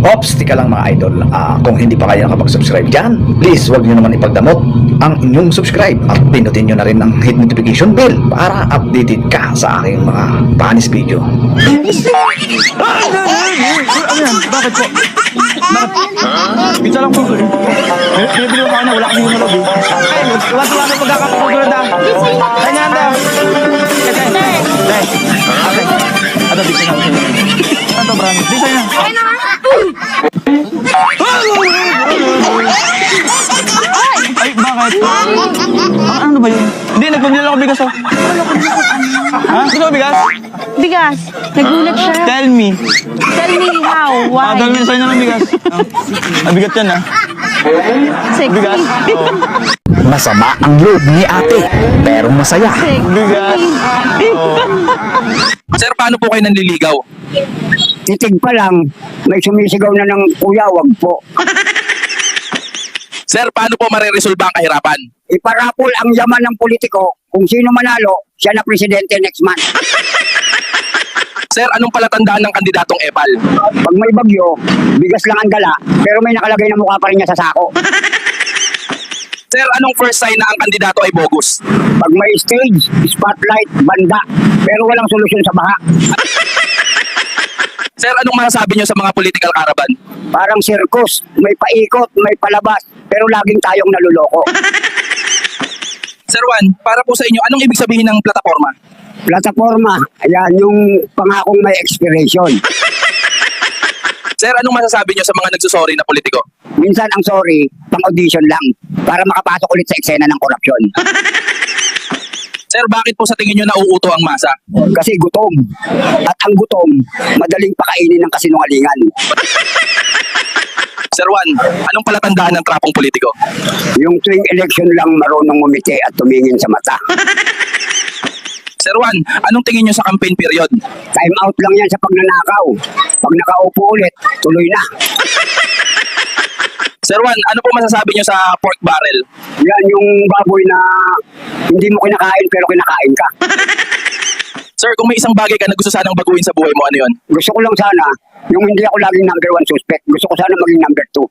Ops, tika lang mga idol. Kung hindi pa kayo nakapag-subscribe dyan, please huwag nyo naman ipagdamot ang inyong subscribe at pinutin nyo na rin ang hit notification bell para updated ka sa aking mga panis video. Ano yan? Bakit po? Bakit? Pizza lang po. Pinabili mo na, wala kami yung malog eh. Ay, tuwa-tuwa na pagkakapugulo na. Ay, nanda. Ano, di ko na. Ano, brand? Di sa'yo na. Ay, bakit? Ano ba yun? Hindi, nagpamilala ako bigas oh. Ha? Gusto mo bigas? Bigas. Nagulat siya. Tell me. Tell me how. Why? Dahil minsan na ng bigas. Bigat yan ah. Sexy. Bigas. Oh. Masama ang loob ni ate, pero masaya. Bigas. Oh. Sir, paano po kayo nanliligaw? Titig pa lang, may sumisigaw na ng kuya, wag po. Sir, paano po mareresolba ang kahirapan? Iparapol ang yaman ng politiko, kung sino manalo, siya na presidente next month. Sir, anong palatandaan ng kandidatong epal? Pag may bagyo, bigas lang ang dala, pero may nakalagay na mukha pa rin niya sa sako. Sir, anong first sign na ang kandidato ay bogus? Pag may stage, spotlight, banda, pero walang solusyon sa baha. Sir, anong masasabi niyo sa mga political caravan? Parang circus, may paikot, may palabas, pero laging tayong naluloko. Sir Juan, para po sa inyo, anong ibig sabihin ng plataforma? Plataforma, ayan yung pangakong may expiration. Sir, anong masasabi niyo sa mga nagsusorry na politiko? Minsan ang sorry, pang-audition lang, para makapasok ulit sa eksena ng korupsyon. Sir, bakit po sa tingin niyo nauuto ang masa? Kasi gutom. At ang gutom, madaling pakainin ng kasinungalingan. Sir Juan, anong palatandaan ng trapong politiko? Yung tuwing election lang marunong ngumiti at tumingin sa mata. Sir Juan, anong tingin niyo sa campaign period? Time out lang yan sa pagnanakaw. Pag nakaupo ulit, tuloy na. Sir Juan, ano po masasabi niyo sa pork barrel? Yan yung baboy na hindi mo kinakain pero kinakain ka. Sir, kung may isang bagay ka na gusto sanang baguhin sa buhay mo, ano yun? Gusto ko lang sana, yung hindi ako laging number 1 suspect. Gusto ko sana maging number 2.